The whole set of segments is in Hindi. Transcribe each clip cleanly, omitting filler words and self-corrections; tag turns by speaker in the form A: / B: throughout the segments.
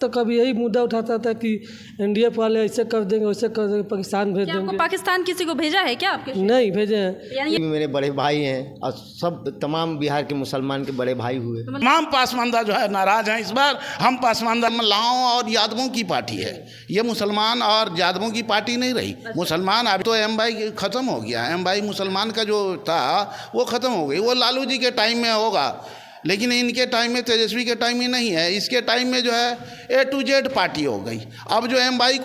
A: तो कभी यही मुद्दा उठाता था कि एनडीएफ वाले ऐसे कर देंगे वैसे कर देंगे, पाकिस्तान भेज
B: क्या आपको
A: देंगे।
B: पाकिस्तान किसी को भेजा है क्या आपके?
A: नहीं भेजे हैं।
B: यानी
C: ये भी मेरे बड़े भाई हैं और सब तमाम बिहार के मुसलमान के बड़े भाई हुए।
D: तमाम पासमानदा जो है नाराज हैं इस बार। हम पासमानदा मल्लाहों और यादवों की पार्टी है, ये मुसलमान और यादवों की पार्टी नहीं रही। मुसलमान अब तो एम भाई ख़त्म हो गया, एम भाई मुसलमान का जो था वो ख़त्म हो गई, वो लालू जी के टाइम में होगा, लेकिन इनके टाइम में, तेजस्वी के टाइम में नहीं है। इसके टाइम में जो है A to Z पार्टी हो गई। अब जो एम भाई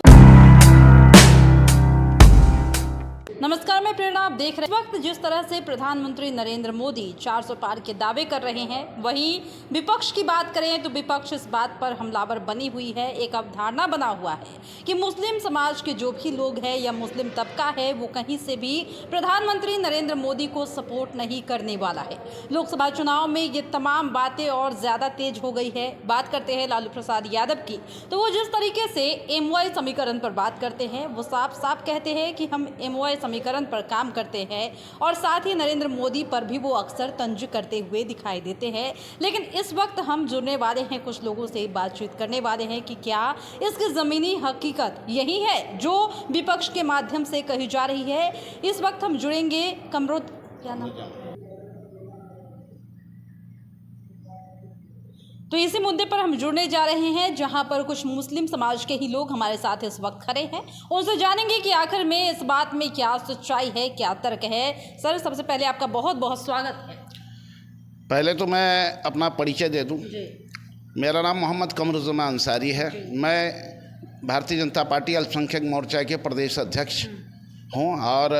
B: नमस्कार, मैं प्रेरणा, आप देख रहे हैं। इस वक्त जिस तरह से प्रधानमंत्री नरेंद्र मोदी 400 पार के दावे कर रहे हैं, वहीं विपक्ष की बात करें तो विपक्ष इस बात पर हमलावर बनी हुई है। एक अवधारणा बना हुआ है कि मुस्लिम समाज के जो भी लोग हैं या मुस्लिम तबका है वो कहीं से भी प्रधानमंत्री नरेंद्र मोदी को सपोर्ट नहीं करने वाला है। लोकसभा चुनाव में ये तमाम बातें और ज़्यादा तेज हो गई है। बात करते हैं लालू प्रसाद यादव की, तो वो जिस तरीके से MOI समीकरण पर बात करते हैं, वो साफ साफ कहते हैं कि हम MOI समीकरण पर काम करते हैं और साथ ही नरेंद्र मोदी पर भी वो अक्सर तंज करते हुए दिखाई देते हैं। लेकिन इस वक्त हम जुड़ने वाले हैं, कुछ लोगों से बातचीत करने वाले हैं कि क्या इसकी ज़मीनी हकीकत यही है जो विपक्ष के माध्यम से कही जा रही है। इस वक्त हम जुड़ेंगे कमरुद, क्या नाम, तो इसी मुद्दे पर हम जुड़ने जा रहे हैं जहां पर कुछ मुस्लिम समाज के ही लोग हमारे साथ इस वक्त खड़े हैं। उनसे जानेंगे कि आखिर में इस बात में क्या सच्चाई है, क्या तर्क है। सर, सबसे पहले आपका बहुत बहुत स्वागत है।
D: पहले तो मैं अपना परिचय दे दूं। मेरा नाम मोहम्मद कमरुज़्ज़मान अंसारी है। मैं भारतीय जनता पार्टी अल्पसंख्यक मोर्चा के प्रदेश अध्यक्ष हूं और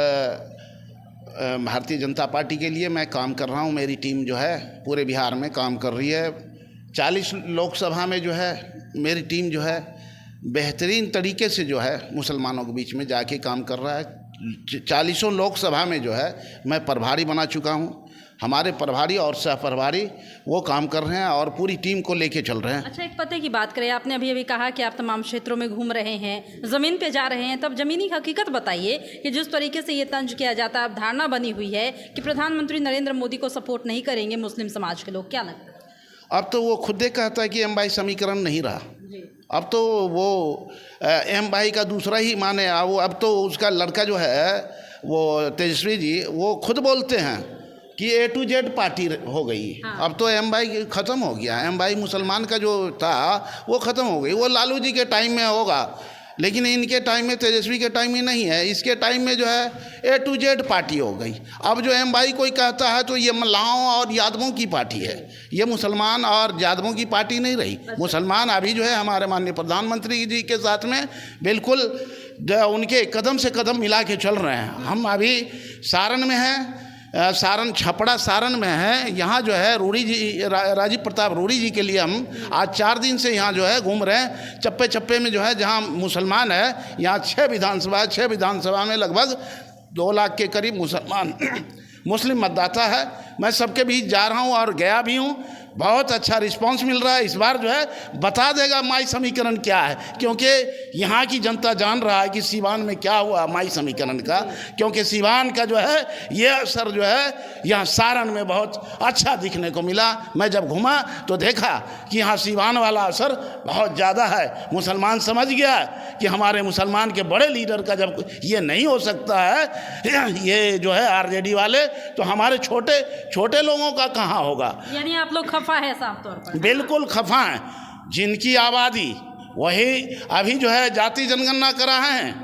D: भारतीय जनता पार्टी के लिए मैं काम कर रहा हूं। मेरी टीम जो है पूरे बिहार में काम कर रही है। 40 लोकसभा में जो है मेरी टीम जो है बेहतरीन तरीके से जो है मुसलमानों के बीच में जाके काम कर रहा है। 40 लोकसभा में जो है मैं प्रभारी बना चुका हूं। हमारे प्रभारी और सह प्रभारी वो काम कर रहे हैं और पूरी टीम को लेके चल रहे हैं।
B: अच्छा, एक पते की बात करें, आपने अभी कहा कि आप तमाम क्षेत्रों में घूम रहे हैं, ज़मीन पे जा रहे हैं, तब ज़मीनी हकीकत बताइए कि जिस तरीके से ये तंज किया जाता है, धारणा बनी हुई है कि प्रधानमंत्री नरेंद्र मोदी को सपोर्ट नहीं करेंगे मुस्लिम समाज के लोग, क्या लगता है?
D: अब तो वो खुद ही कहता है कि एम भाई समीकरण नहीं रहा। अब तो वो एम भाई का दूसरा ही माने। वो अब तो उसका लड़का जो है वो तेजस्वी जी, वो खुद बोलते हैं कि A to Z पार्टी हो गई। हाँ। अब तो एम भाई ख़त्म हो गया। एम भाई मुसलमान का जो था वो ख़त्म हो गई, वो लालू जी के टाइम में होगा, लेकिन इनके टाइम में, तेजस्वी के टाइम में नहीं है। इसके टाइम में जो है A to Z पार्टी हो गई। अब जो एम भाई कोई कहता है तो ये मल्लाहों और यादवों की पार्टी है, ये मुसलमान और यादवों की पार्टी नहीं रही। मुसलमान अभी जो है हमारे माननीय प्रधानमंत्री जी के साथ में बिल्कुल उनके कदम से कदम मिला के चल रहे हैं। हम अभी सारण में हैं, सारण छपड़ा सारण में है। यहाँ जो है रूड़ी जी, राजीव प्रताप रूड़ी जी के लिए हम आज 4 दिन से यहाँ जो है घूम रहे हैं। चप्पे चप्पे में जो है जहाँ मुसलमान है, यहाँ 6 विधानसभा में लगभग 2 लाख के करीब मुसलमान मुस्लिम मतदाता है। मैं सबके बीच जा रहा हूँ और गया भी हूँ। बहुत अच्छा रिस्पांस मिल रहा है। इस बार जो है बता देगा माई समीकरण क्या है, क्योंकि यहाँ की जनता जान रहा है कि सीवान में क्या हुआ माई समीकरण का, क्योंकि सीवान का जो है ये असर जो है यहाँ सारण में बहुत अच्छा दिखने को मिला। मैं जब घूमा तो देखा कि यहाँ सीवान वाला असर बहुत ज़्यादा है। मुसलमान समझ गया कि हमारे मुसलमान के बड़े लीडर का जब ये नहीं हो सकता है, ये जो है RJD वाले, तो हमारे छोटे छोटे लोगों का कहाँ होगा।
B: यानी आप लोग खफा है साफ तौर पर?
D: बिल्कुल खफा हैं। जिनकी आबादी वही अभी जो है जाति जनगणना करा है।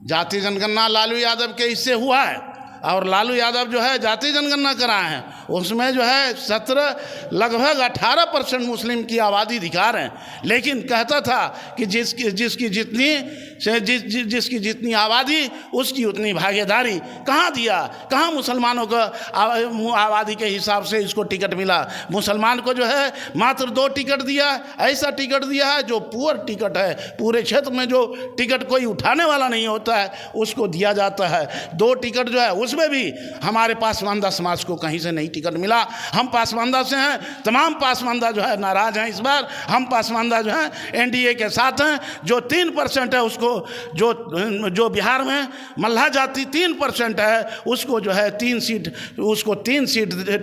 D: जाति जनगणना लालू यादव के इससे हुआ है और लालू यादव जो है जाति जनगणना कराए हैं, उसमें जो है 17 लगभग 18% मुस्लिम की आबादी दिखा रहे हैं। लेकिन कहता था कि जिसकी जितनी आबादी उसकी उतनी भागीदारी। कहाँ दिया, कहाँ मुसलमानों को आबादी के हिसाब से इसको टिकट मिला। मुसलमान को जो है मात्र 2 टिकट दिया, ऐसा टिकट दिया है जो पुअर टिकट है। पूरे क्षेत्र में जो टिकट कोई उठाने वाला नहीं होता है उसको दिया जाता है। 2 टिकट जो है उसमें भी हमारे पासमानदा समाज को कहीं से नहीं टिकट मिला। हम पासमानदा से हैं, तमाम पासमानदा जो है नाराज हैं इस बार। हम पासमानदा जो हैं NDA के साथ हैं। जो 3% है उसको जो बिहार में मल्लाह जाति 3% है उसको जो है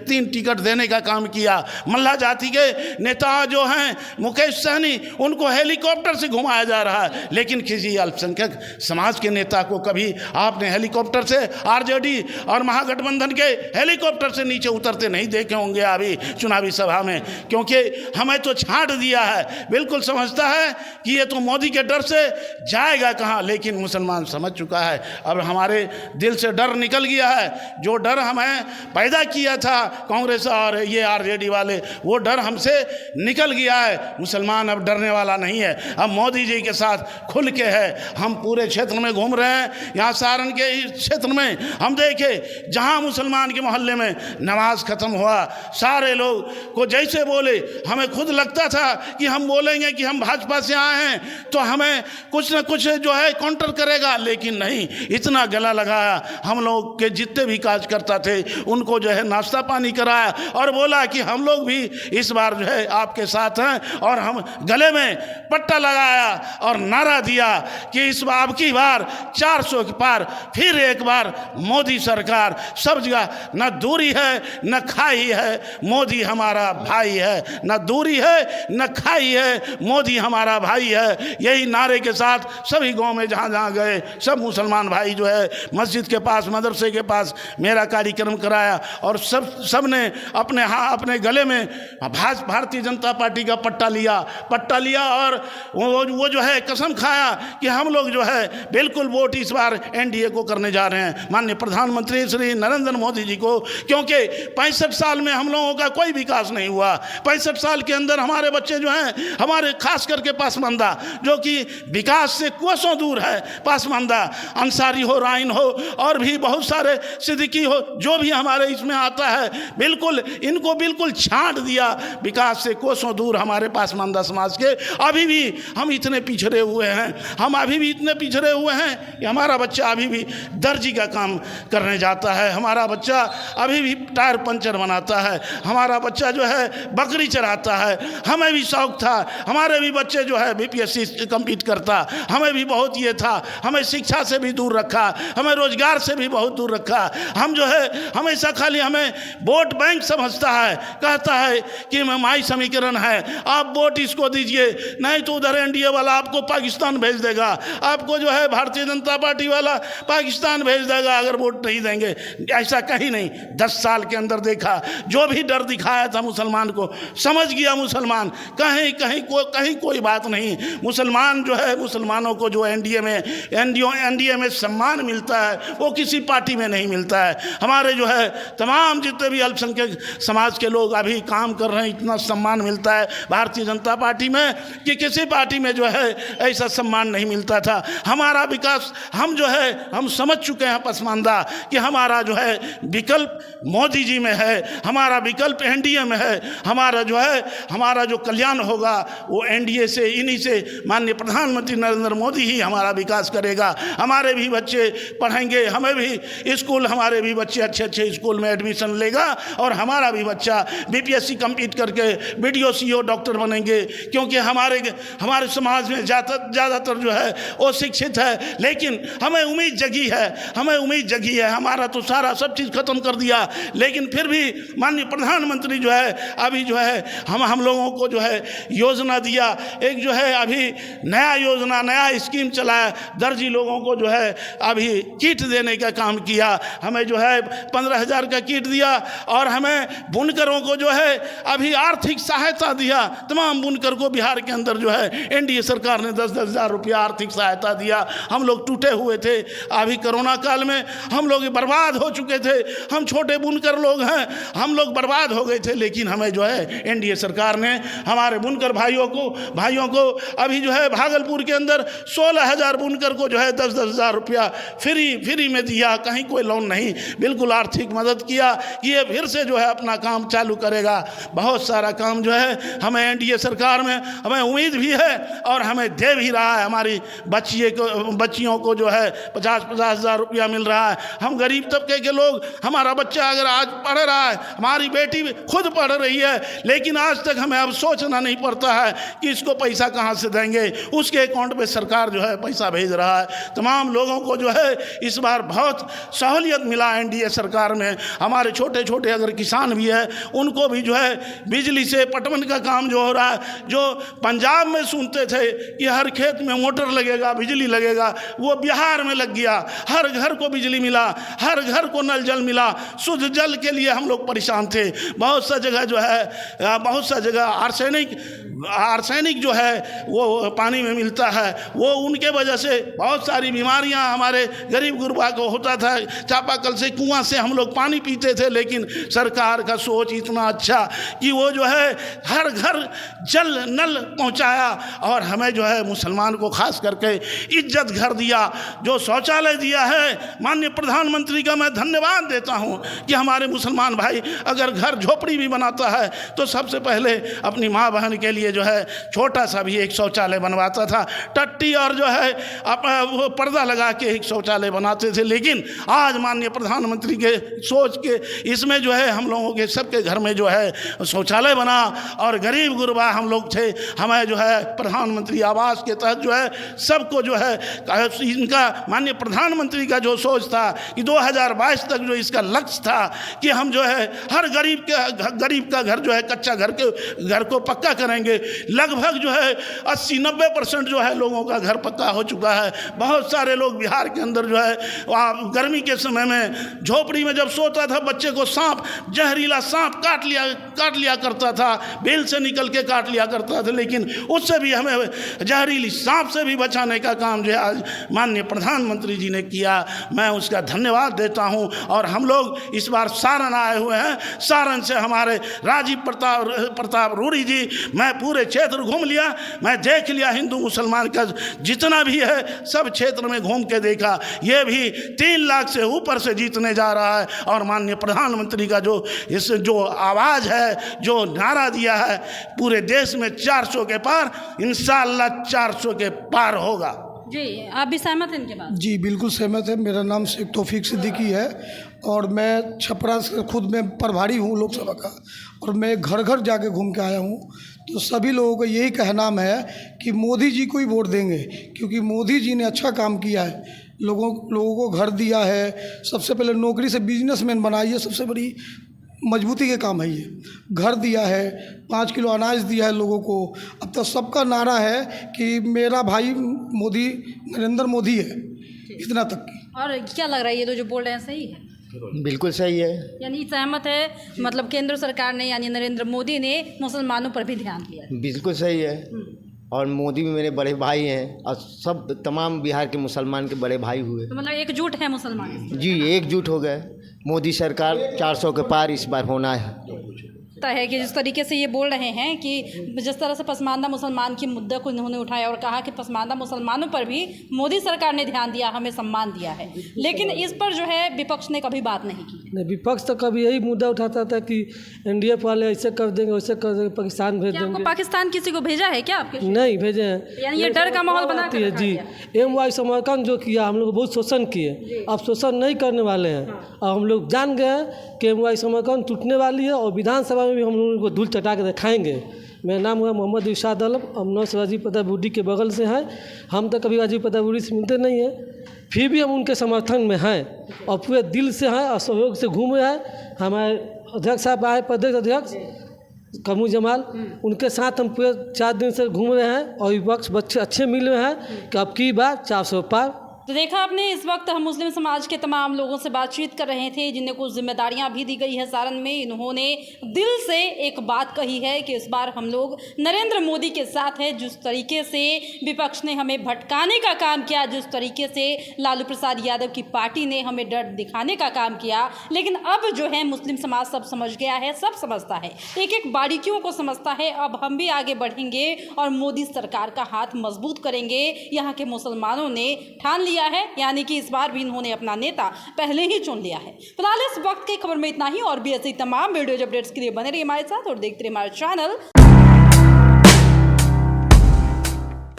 D: 3 टिकट देने का काम किया। मल्लाह जाति के नेता जो हैं मुकेश सहनी, उनको हेलीकॉप्टर से घुमाया जा रहा है, लेकिन किसी अल्पसंख्यक समाज के नेता को कभी आपने हेलीकॉप्टर से आरजेडी और महागठबंधन के हेलीकॉप्टर से नीचे उतरते नहीं देखे होंगे अभी चुनावी सभा में, क्योंकि हमें तो छांट दिया है। बिल्कुल समझता है कि ये तो मोदी के डर से जाएगा कहाँ, लेकिन मुसलमान समझ चुका है, अब हमारे दिल से डर निकल गया है। जो डर हमें पैदा किया था कांग्रेस और ये आरजेडी वाले, वो डर हमसे निकल गया है। मुसलमान अब डरने वाला नहीं है, अब मोदी जी के साथ खुल के है। हम पूरे क्षेत्र में घूम रहे हैं, यहाँ सारण के इस क्षेत्र में हम देखे जहाँ मुसलमान के मोहल्ले में नमाज ख़त्म हुआ, सारे लोग को जैसे बोले, हमें खुद लगता था कि हम बोलेंगे कि हम भाजपा से आए हैं तो हमें कुछ न कुछ जो है काउंटर करेगा, लेकिन नहीं, इतना गला लगाया। हम लोग के जितने भी कार्यकर्ता थे उनको जो है नाश्ता पानी कराया और बोला कि हम लोग भी इस बार जो है आपके साथ हैं, और हम गले में पट्टा लगाया और नारा दिया कि इस बार की बार 400 के पार फिर एक बार मोदी सरकार। सब जगह न दूरी है न खाई है, मोदी हमारा भाई है, न दूरी है न खाई है, मोदी हमारा भाई है। यही नारे के साथ सभी गांव में जहाँ जहाँ गए सब मुसलमान भाई जो है मस्जिद के पास, मदरसे के पास मेरा कार्यक्रम कराया, और सब ने अपने गले में भारतीय जनता पार्टी का पट्टा लिया और वो जो है कसम खाया कि हम लोग जो है बिल्कुल वोट इस बार एनडीए को करने जा रहे हैं, माननीय प्रधानमंत्री श्री नरेंद्र मोदी जी को, क्योंकि 65 साल में हम लोगों का कोई विकास नहीं हुआ। 65 साल के अंदर हमारे बच्चे जो हैं, हमारे खास करके पासमानदा जो कि विकास से कोसों दूर है, पासमानदा अंसारी हो, राइन हो और भी बहुत सारे सिद्दीकी हो, जो भी हमारे इसमें आता है, बिल्कुल इनको बिल्कुल छांट दिया। विकास से कोसों दूर हमारे पासमानदा समाज के अभी भी हम इतने पिछड़े हुए हैं, हम अभी भी इतने पिछड़े हुए हैं कि हमारा बच्चा अभी भी दर्जी का काम करने जाता है, हमारा बच्चा अभी भी टायर पंचर बनाता है, हमारा बच्चा जो है बकरी चराता है। हमें भी शौक था, हमारे भी बच्चे जो है बीपीएससी कम्पीट करता, हमें भी बहुत ये था, हमें शिक्षा से भी दूर रखा, हमें रोजगार से भी बहुत दूर रखा। हम जो है हमेशा खाली हमें वोट बैंक समझता है, कहता है कि माई समीकरण है, आप वोट इसको दीजिए, नहीं तो उधर एनडीए वाला आपको पाकिस्तान भेज देगा, आपको जो है भारतीय जनता पार्टी वाला पाकिस्तान भेज देगा अगर वोट नहीं देंगे। ऐसा कहीं नहीं, 10 साल के अंदर देखा, जो भी डर दिखाया था मुसलमान को समझ गया मुसलमान, कहीं कोई बात नहीं। मुसलमान जो है, मुसलमानों को जो एनडीए में सम्मान मिलता है वो किसी पार्टी में नहीं मिलता है। हमारे जो है तमाम जितने भी अल्पसंख्यक समाज के लोग अभी काम कर रहे हैं, इतना सम्मान मिलता है भारतीय जनता पार्टी में कि किसी पार्टी में जो है ऐसा सम्मान नहीं मिलता था। हमारा विकास हम समझ चुके हैं पसमानदा कि हमारा जो है विकल्प मोदी जी में है, हमारा विकल्प एनडीए में है, हमारा जो कल्याण होगा वो एनडीए से, इन्हीं से माननीय प्रधानमंत्री नरेंद्र मोदी ही हमारा विकास करेगा। हमारे भी बच्चे पढ़ेंगे, हमें भी स्कूल, हमारे भी बच्चे अच्छे स्कूल में एडमिशन लेगा और हमारा भी बच्चा बीपीएससी कम्पीट करके बीडीओ सीओ डॉक्टर बनेंगे, क्योंकि हमारे समाज में ज़्यादातर जो है वो शिक्षित है। लेकिन हमें उम्मीद जगी है, हमारा तो सारा सब चीज़ खत्म कर दिया, लेकिन फिर भी माननीय प्रधानमंत्री जो है अभी जो है हम लोगों को जो है योजना दिया, एक जो है अभी नया योजना, नया स्कीम चलाया, दर्जी लोगों को जो है अभी किट देने का काम किया, हमें जो है 15,000 का किट दिया, और हमें बुनकरों को जो है अभी आर्थिक सहायता दिया। तमाम बुनकर को बिहार के अंदर जो है एनडीए सरकार ने 10-10 हज़ार रुपया आर्थिक सहायता दिया। हम लोग टूटे हुए थे, अभी कोरोना काल में हम लोग बर्बाद हो चुके थे, हम छोटे बुनकर लोग हैं, हम लोग बर्बाद हो गए थे, लेकिन हमें जो है एनडीए सरकार ने हमारे बुनकर भाइयों को अभी जो है भागलपुर के अंदर 16,000 बुनकर को जो है 10-10 हज़ार रुपया फ्री में दिया, कहीं कोई लोन नहीं, बिल्कुल आर्थिक मदद किया कि ये फिर से जो है अपना काम चालू करेगा। बहुत सारा काम जो है हमें एनडीए सरकार में हमें उम्मीद भी है और हमें दे भी रहा है। हमारी बच्चियों को जो है 50-50 हज़ार रुपया मिल रहा है। हम गरीब तबके के लोग, हमारा बच्चा अगर आज पढ़ रहा है, हमारी बेटी खुद पढ़ रही है, लेकिन आज तक हमें अब सोचना नहीं पड़ता है कि इसको पैसा कहाँ से देंगे, उसके अकाउंट में सरकार सरकार जो है पैसा भेज रहा है। तमाम लोगों को जो है इस बार बहुत सहूलियत मिला एनडीए सरकार में। हमारे छोटे छोटे अगर किसान भी है उनको भी जो है बिजली से पटवन का काम जो हो रहा है, जो पंजाब में सुनते थे कि हर खेत में मोटर लगेगा, बिजली लगेगा, वो बिहार में लग गया। हर घर को बिजली मिला, हर घर को नल जल मिला। शुद्ध जल के लिए हम लोग परेशान थे। बहुत सा जगह जो है, बहुत सा जगह आर्सेनिक जो है वो पानी में मिलता है, वो उनके वजह से बहुत सारी बीमारियां हमारे गरीब गुरबा को होता था। चापाकल से, कुआं से हम लोग पानी पीते थे, लेकिन सरकार का सोच इतना अच्छा कि वो जो है हर घर जल नल पहुंचाया और हमें जो है मुसलमान को खास करके इज्जत घर दिया। जो शौचालय दिया है, माननीय प्रधानमंत्री का मैं धन्यवाद देता हूं कि हमारे मुसलमान भाई अगर घर झोपड़ी भी बनाता है तो सबसे पहले अपनी माँ बहन के लिए जो है छोटा सा भी एक शौचालय बनवाता था। टट्टी और जो है वो पर्दा लगा के एक शौचालय बनाते थे। लेकिन आज माननीय प्रधानमंत्री के सोच के इसमें जो है हम लोगों के सबके घर में जो है शौचालय बना और गरीब गुरबा हम लोग थे, हमें जो है प्रधानमंत्री आवास के तहत जो है सबको जो है इनका माननीय प्रधानमंत्री का जो सोच था कि 2022 तक जो इसका लक्ष्य था कि हम जो है हर गरीब का घर जो है कच्चा घर को पक्का करेंगे। लगभग जो है 80-90% जो है लोगों का घर पक्का हो चुका है। बहुत सारे लोग बिहार के अंदर जो है वहाँ गर्मी के समय में झोपड़ी में जब सोता था बच्चे को जहरीला सांप काट लिया करता था, बेल से निकल के काट लिया करता था, लेकिन उससे भी हमें जहरीली सांप से भी बचाने का काम जो है आज माननीय प्रधानमंत्री जी ने किया। मैं उसका धन्यवाद देता हूं। और हम लोग इस बार सारण आए हुए हैं। सारण से हमारे राजीव प्रताप रूड़ी जी, मैं पूरे क्षेत्र घूम लिया, मैं देख लिया हिंदू मुसलमान का जितना भी है सब क्षेत्र में घूम के देखा। ये भी 3 लाख से ऊपर से जीतने जा रहा है। और माननीय प्रधानमंत्री का जो आवाज़ है, जो नारा दिया है, पूरे देश में 400 के पार, इंशाअल्लाह 400 के पार होगा।
B: जी, आप भी सहमत हैं इनके बात?
E: जी बिल्कुल सहमत है। मेरा नाम शेख तौफीक सिद्दीकी है और मैं छपरा से खुद में प्रभारी हूँ लोकसभा का, और मैं घर घर जाके घूम के आया हूँ। तो सभी लोगों का यही कहना है कि मोदी जी को ही वोट देंगे, क्योंकि मोदी जी ने अच्छा काम किया है। लोगों को घर दिया है, सबसे पहले नौकरी से बिजनेसमैन बनाई है, सबसे बड़ी मजबूती के काम है ये। घर दिया है, 5 किलो अनाज दिया है लोगों को। अब तो सबका नारा है कि मेरा भाई मोदी, नरेंद्र मोदी है, इतना तक की।
B: और क्या लग रहा है, ये तो जो बोल रहे हैं सही है?
C: बिल्कुल सही है।
B: यानी सहमत है, मतलब केंद्र सरकार ने यानी नरेंद्र मोदी ने मुसलमानों पर भी ध्यान दिया।
C: बिल्कुल सही है। और मोदी भी मेरे बड़े भाई हैं और सब तमाम बिहार के मुसलमान के बड़े भाई हुए।
B: तो मतलब एकजुट है मुसलमान?
C: जी, एकजुट हो गए। मोदी सरकार 400 के पार इस बार होना है।
B: है कि जिस तरीके से ये बोल रहे हैं कि जिस तरह से पसमानदा मुसलमान की मुद्दे को इन्होंने उठाया और कहा कि पसमानदा मुसलमानों पर भी मोदी सरकार ने ध्यान दिया, हमें सम्मान दिया है, लेकिन इस पर जो है विपक्ष ने कभी बात नहीं की।
A: नहीं, विपक्ष तो कभी यही मुद्दा उठाता था कि एनडीएफ वाले ऐसे कर देंगे, वैसे कर देंगे, पाकिस्तान भेज देंगे।
B: आपको पाकिस्तान किसी को भेजा है क्या आपके?
A: नहीं भेजे हैं।
B: यानी ये डर का माहौल बना
A: है जी। MY समरकंद जो किया, हम लोग बहुत शोषण किए, अब शोषण नहीं करने वाले हैं। और हम लोग जान गए हैं कि MY समरकंद टूटने वाली है और विधानसभा में भी हम लोगों को धूल चटा के दिखाएंगे। मेरा नाम हुआ मोहम्मद इरशाद आलम, हम 9 से राजीव प्रताप रूडी के बगल से हैं। हम तो कभी राजीव प्रताप रूडी से मिलते नहीं हैं, फिर भी हम उनके समर्थन में हैं और पूरे दिल से हैं और सहयोग से घूम रहे हैं। हमारे अध्यक्ष साहब आए, प्रदेश अध्यक्ष कमू जमाल, उनके साथ हम पूरे 4 दिन से घूम रहे हैं और विपक्ष बच्चे अच्छे मिल रहे हैं कि अब की बार 400 पार।
B: तो देखा आपने, इस वक्त हम मुस्लिम समाज के तमाम लोगों से बातचीत कर रहे थे जिन्हें कुछ जिम्मेदारियां भी दी गई है सारण में। इन्होंने दिल से एक बात कही है कि इस बार हम लोग नरेंद्र मोदी के साथ हैं। जिस तरीके से विपक्ष ने हमें भटकाने का काम किया, जिस तरीके से लालू प्रसाद यादव की पार्टी ने हमें डर दिखाने का काम किया, लेकिन अब जो है मुस्लिम समाज सब समझ गया है, सब समझता है, एक एक बारीकियों को समझता है। अब हम भी आगे बढ़ेंगे और मोदी सरकार का हाथ मजबूत करेंगे। यहाँ के मुसलमानों ने ठान लिया है, यानी कि इस बार भी इन्होंने अपना नेता पहले ही चुन लिया है। फिलहाल इस वक्त की खबर में इतना ही, और भी ऐसी तमाम वीडियो अपडेट्स के लिए बने रहिए हमारे साथ और देखते रहिए हमारा चैनल